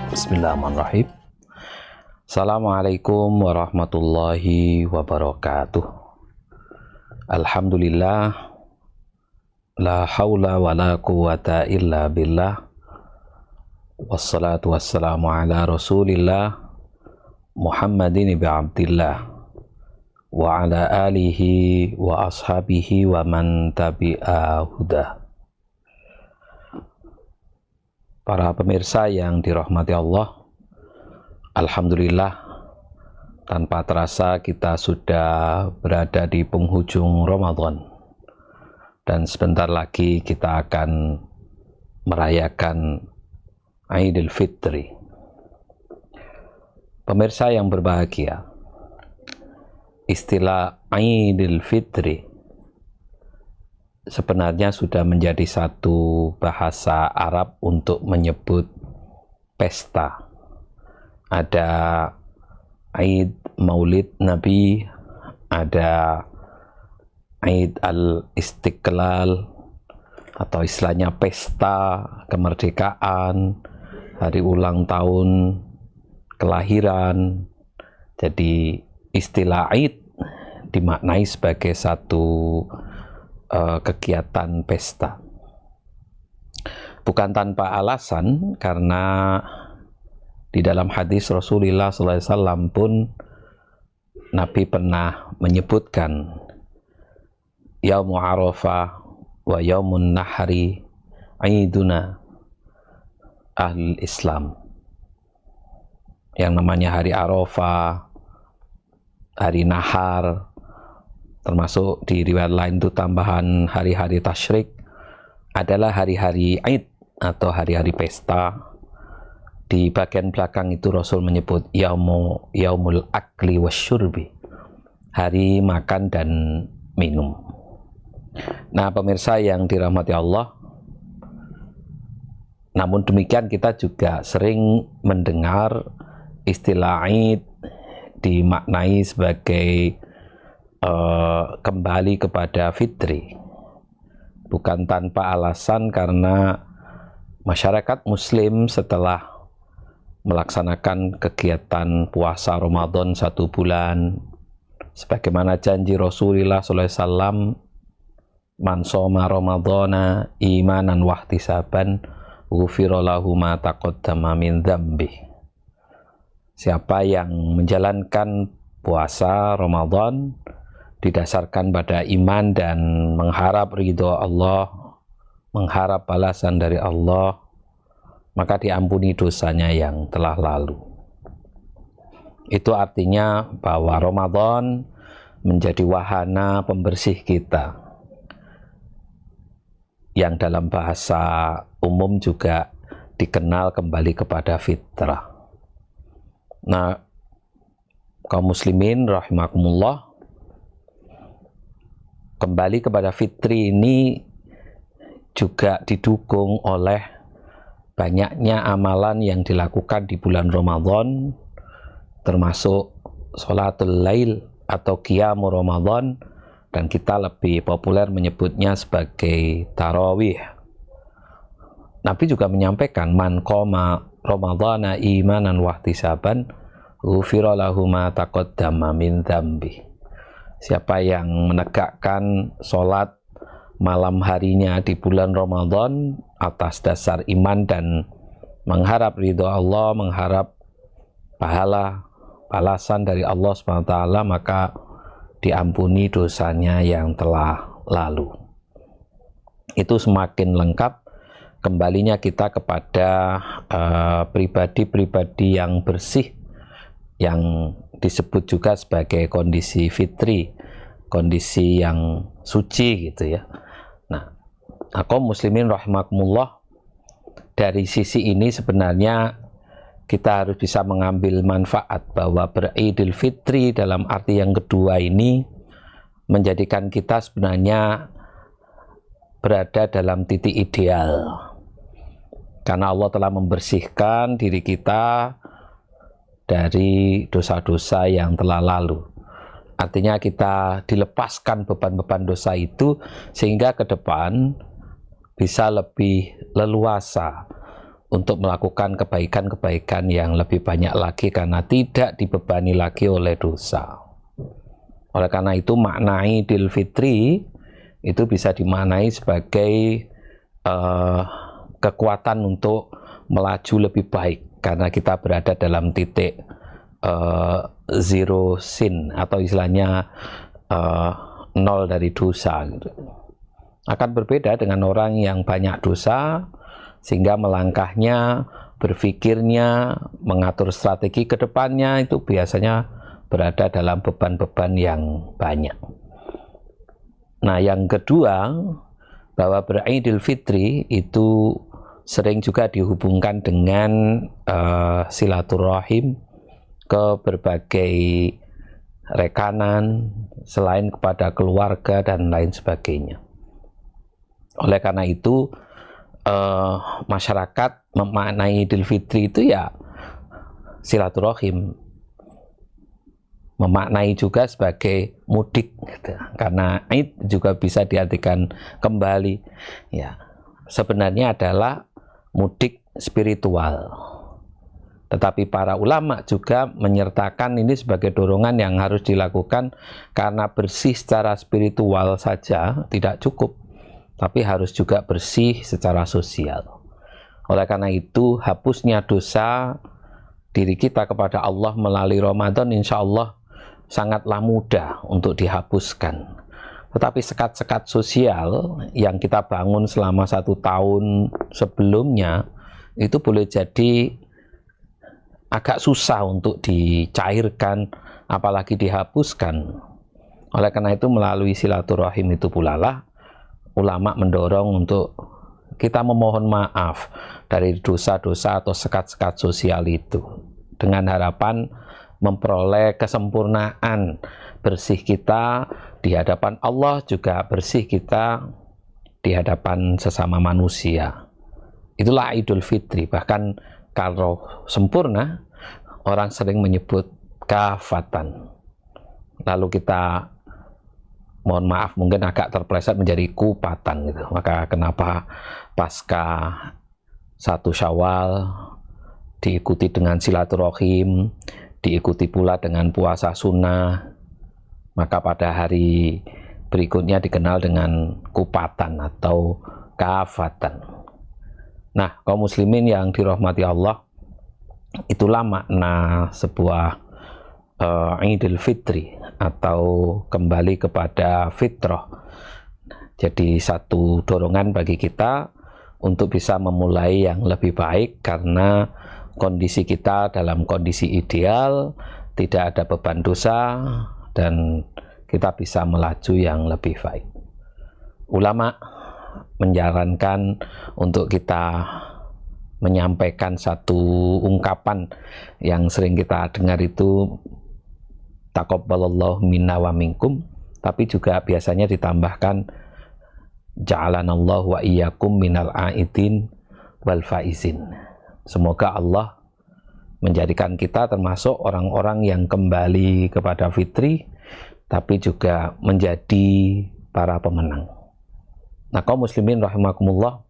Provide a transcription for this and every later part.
Bismillahirrahmanirrahim. Assalamualaikum warahmatullahi wabarakatuh. Alhamdulillah, la haula wa la quwata illa billah. Wassalatu wassalamu ala rasulillah Muhammadin ibn Abdillah wa ala alihi wa ashabihi wa man tabi'a hudah. Para pemirsa yang dirahmati Allah, alhamdulillah, tanpa terasa kita sudah berada di penghujung Ramadan, dan sebentar lagi kita akan merayakan Idul Fitri. Pemirsa yang berbahagia, istilah Idul Fitri sebenarnya sudah menjadi satu bahasa Arab untuk menyebut pesta. Ada Id Maulid Nabi, ada Id Al-Istiqlal, atau istilahnya pesta kemerdekaan, hari ulang tahun kelahiran. Jadi istilah Id dimaknai sebagai satu kegiatan pesta. Bukan tanpa alasan, karena di dalam hadis Rasulullah SAW pun Nabi pernah menyebutkan Yaumu Arafah wa Yaumun Nahri Aiduna Ahlul Islam. Yang namanya hari Arafah, hari Nahar, termasuk di riwayat lain itu tambahan hari-hari tasyrik, adalah hari-hari Id atau hari-hari pesta. Di bagian belakang itu Rasul menyebut yaumul akli wasyurbi, hari makan dan minum. Nah, pemirsa yang dirahmati Allah, namun demikian kita juga sering mendengar istilah Id dimaknai sebagai kembali kepada fitri. Bukan tanpa alasan, karena masyarakat muslim setelah melaksanakan kegiatan puasa Ramadan 1 bulan, sebagaimana janji Rasulullah SAW, man shoma ramadhana imanan wahtisaban ghufira lahu ma taqaddama min dzambi. Siapa yang menjalankan puasa Ramadan didasarkan pada iman dan mengharap ridho Allah, mengharap balasan dari Allah, maka diampuni dosanya yang telah lalu. Itu artinya bahwa Ramadan menjadi wahana pembersih kita, yang dalam bahasa umum juga dikenal kembali kepada fitrah. Nah, kaum muslimin rahimakumullah, kembali kepada fitri ini juga didukung oleh banyaknya amalan yang dilakukan di bulan Ramadan, termasuk sholatul lail atau qiyamul Ramadan, dan kita lebih populer menyebutnya sebagai tarawih. Nabi juga menyampaikan, man qoma ramadhana imanan wahtisaban ghufira lahu ma taqaddama min dzambi. Siapa yang menegakkan sholat malam harinya di bulan Ramadan atas dasar iman dan mengharap ridho Allah, mengharap pahala balasan dari Allah SWT, maka diampuni dosanya yang telah lalu. Itu semakin lengkap kembalinya kita kepada pribadi-pribadi yang bersih, yang disebut juga sebagai kondisi fitri, kondisi yang suci gitu ya. Nah, kaum muslimin rahimakumullah, dari sisi ini sebenarnya kita harus bisa mengambil manfaat bahwa beridul fitri dalam arti yang kedua ini menjadikan kita sebenarnya berada dalam titik ideal, karena Allah telah membersihkan diri kita dari dosa-dosa yang telah lalu. Artinya kita dilepaskan beban-beban dosa itu, sehingga ke depan bisa lebih leluasa untuk melakukan kebaikan-kebaikan yang lebih banyak lagi karena tidak dibebani lagi oleh dosa. Oleh karena itu makna Idul Fitri itu bisa dimaknai sebagai kekuatan untuk melaju lebih baik karena kita berada dalam titik zero sin atau istilahnya nol dari dosa gitu. Akan berbeda dengan orang yang banyak dosa sehingga melangkahnya, berpikirnya, mengatur strategi ke depannya itu biasanya berada dalam beban-beban yang banyak. Nah, yang kedua, bahwa beridul fitri itu sering juga dihubungkan dengan silaturahim ke berbagai rekanan selain kepada keluarga dan lain sebagainya. Oleh karena itu masyarakat memaknai Idul Fitri itu ya silaturahim, memaknai juga sebagai mudik gitu. Karena Id juga bisa diartikan kembali ya, sebenarnya adalah mudik spiritual, tetapi para ulama juga menyertakan ini sebagai dorongan yang harus dilakukan karena bersih secara spiritual saja tidak cukup, tapi harus juga bersih secara sosial. Oleh karena itu, hapusnya dosa diri kita kepada Allah melalui Ramadan insya Allah sangatlah mudah untuk dihapuskan. Tetapi sekat-sekat sosial yang kita bangun selama 1 tahun sebelumnya itu boleh jadi agak susah untuk dicairkan, apalagi dihapuskan. Oleh karena itu melalui silaturahim itu pula lah ulama mendorong untuk kita memohon maaf dari dosa-dosa atau sekat-sekat sosial itu dengan harapan memperoleh kesempurnaan bersih kita di hadapan Allah, juga bersih kita di hadapan sesama manusia. Itulah Idul Fitri. Bahkan kalau sempurna, orang sering menyebut kafatan. Lalu kita mohon maaf mungkin agak terpeleset menjadi kupatan gitu. Maka kenapa pasca 1 Syawal diikuti dengan silaturahim, diikuti pula dengan puasa sunnah, maka pada hari berikutnya dikenal dengan kupatan atau kafatan. Nah, kaum muslimin yang dirahmati Allah, itulah makna sebuah Idul Fitri atau kembali kepada fitrah. Jadi satu dorongan bagi kita untuk bisa memulai yang lebih baik karena kondisi kita dalam kondisi ideal, tidak ada beban dosa dan kita bisa melaju yang lebih baik. Ulama menyarankan untuk kita menyampaikan satu ungkapan yang sering kita dengar itu taqabbalallahu minna wa minkum, tapi juga biasanya ditambahkan ja'alanallahu wa iyyakum minal aidin wal faizin. Semoga Allah menjadikan kita termasuk orang-orang yang kembali kepada fitri, tapi juga menjadi para pemenang. Nah, kaum muslimin rahimakumullah,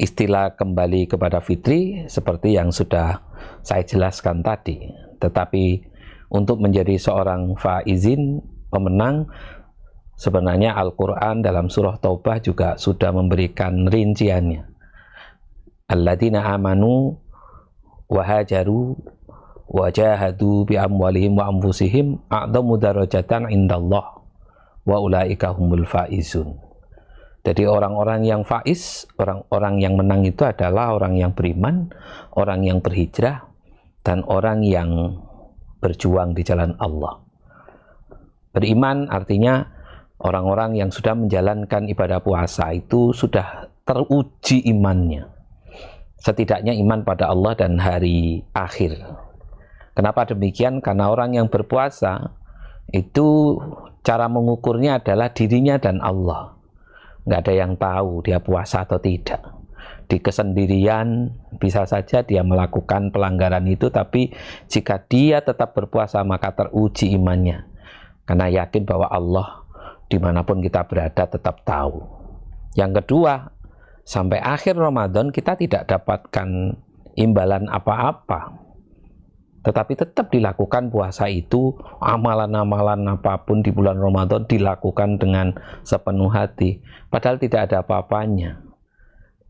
istilah kembali kepada fitri seperti yang sudah saya jelaskan tadi, tetapi untuk menjadi seorang faizin, pemenang, sebenarnya Al-Quran dalam surah Taubah juga sudah memberikan rinciannya. Alladzina amanu wa hajaru wa jahadu bi amwalihim wa anfusihim a'dhamu darajatan indallah wa ulaika humul faizun. Jadi orang-orang yang faiz, orang-orang yang menang itu adalah orang yang beriman, orang yang berhijrah, dan orang yang berjuang di jalan Allah. Beriman artinya orang-orang yang sudah menjalankan ibadah puasa itu sudah teruji imannya, setidaknya iman pada Allah dan hari akhir. Kenapa demikian? Karena orang yang berpuasa itu cara mengukurnya adalah dirinya dan Allah. Nggak ada yang tahu dia puasa atau tidak. Di kesendirian bisa saja dia melakukan pelanggaran itu, tapi jika dia tetap berpuasa maka teruji imannya, karena yakin bahwa Allah dimanapun kita berada tetap tahu. Yang kedua, sampai akhir Ramadan kita tidak dapatkan imbalan apa-apa, tetapi tetap dilakukan puasa itu, amalan-amalan apapun di bulan Ramadan dilakukan dengan sepenuh hati, padahal tidak ada apa-apanya.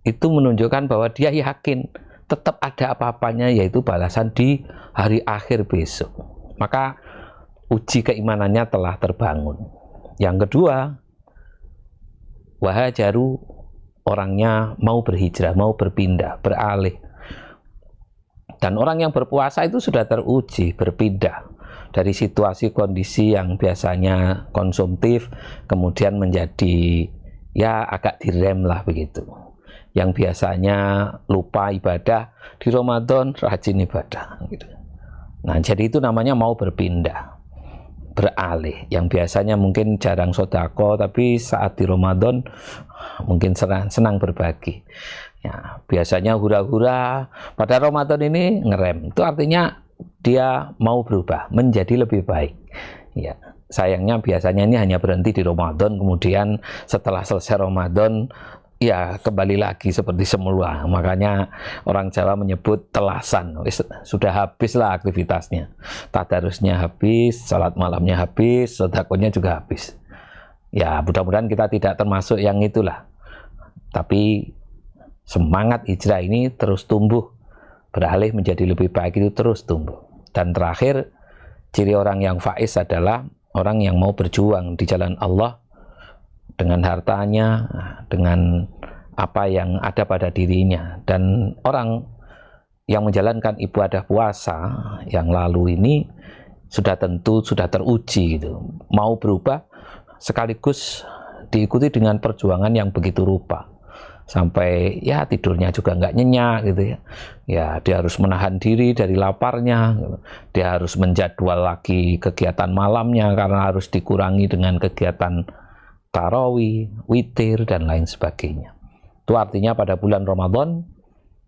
Itu menunjukkan bahwa dia yakin tetap ada apa-apanya, yaitu balasan di hari akhir besok. Maka uji keimanannya telah terbangun. Yang kedua, wahajaru, orangnya mau berhijrah, mau berpindah, beralih. Dan orang yang berpuasa itu sudah teruji, berpindah dari situasi kondisi yang biasanya konsumtif, kemudian menjadi ya agak direm lah begitu. Yang biasanya lupa ibadah, di Ramadan rajin ibadah gitu. Nah, jadi itu namanya mau berpindah, beralih. Yang biasanya mungkin jarang sodako, tapi saat di Ramadan mungkin senang berbagi. Ya, biasanya hura-hura, pada Ramadan ini ngerem. Itu artinya dia mau berubah menjadi lebih baik. Ya, sayangnya biasanya ini hanya berhenti di Ramadan, kemudian setelah selesai Ramadan ya kembali lagi seperti semula. Makanya orang Jawa menyebut telasan. Sudah habislah aktivitasnya, tadarusnya habis, salat malamnya habis, sedekahnya juga habis. Ya, mudah-mudahan kita tidak termasuk yang itulah. Tapi semangat hijrah ini terus tumbuh, beralih menjadi lebih baik itu terus tumbuh. Dan terakhir, ciri orang yang faiz adalah orang yang mau berjuang di jalan Allah dengan hartanya, dengan apa yang ada pada dirinya. Dan orang yang menjalankan ibadah puasa yang lalu ini sudah tentu, sudah teruji gitu, mau berubah sekaligus diikuti dengan perjuangan yang begitu rupa. Sampai ya tidurnya juga nggak nyenyak gitu ya. Ya, dia harus menahan diri dari laparnya gitu. Dia harus menjadwal lagi kegiatan malamnya karena harus dikurangi dengan kegiatan tarawih, witir, dan lain sebagainya. Itu artinya pada bulan Ramadan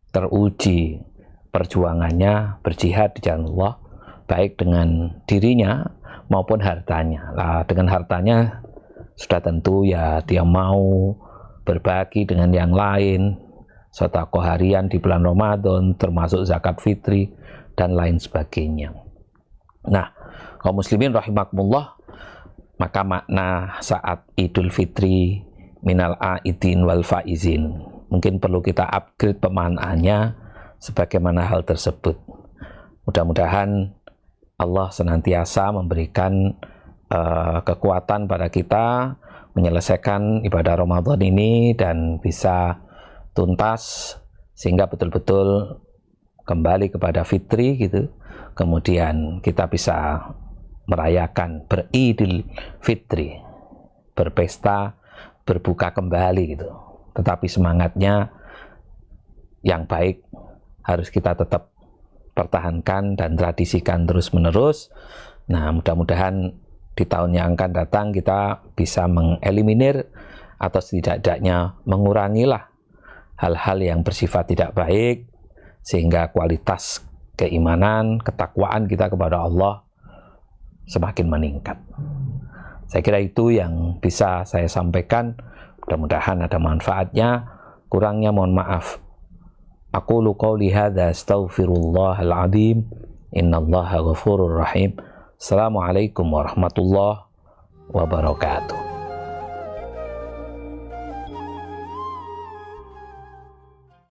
teruji perjuangannya berjihad di jalan Allah, baik dengan dirinya maupun hartanya. Nah, dengan hartanya sudah tentu ya dia mau berbagi dengan yang lain, sedekah harian di bulan Ramadan, termasuk zakat fitri, dan lain sebagainya. Nah, kaum muslimin rahimakumullah, maka makna saat Idul Fitri minal aidin wal faizin mungkin perlu kita upgrade pemahamannya sebagaimana hal tersebut. Mudah-mudahan Allah senantiasa memberikan kekuatan pada kita menyelesaikan ibadah Ramadan ini dan bisa tuntas sehingga betul-betul kembali kepada fitri gitu. Kemudian kita bisa merayakan beridul fitri, berpesta, berbuka kembali gitu. Tetapi semangatnya yang baik harus kita tetap pertahankan dan tradisikan terus-menerus. Nah, mudah-mudahan di tahun yang akan datang kita bisa mengeliminir atau setidaknya mengurangilah hal-hal yang bersifat tidak baik, sehingga kualitas keimanan, ketakwaan kita kepada Allah semakin meningkat. Saya kira itu yang bisa saya sampaikan. Mudah-mudahan ada manfaatnya. Kurangnya mohon maaf. Aqulu qouli hadza astaghfirullahal azim. Innallaha ghafurur rahim. Assalamualaikum warahmatullahi wabarakatuh.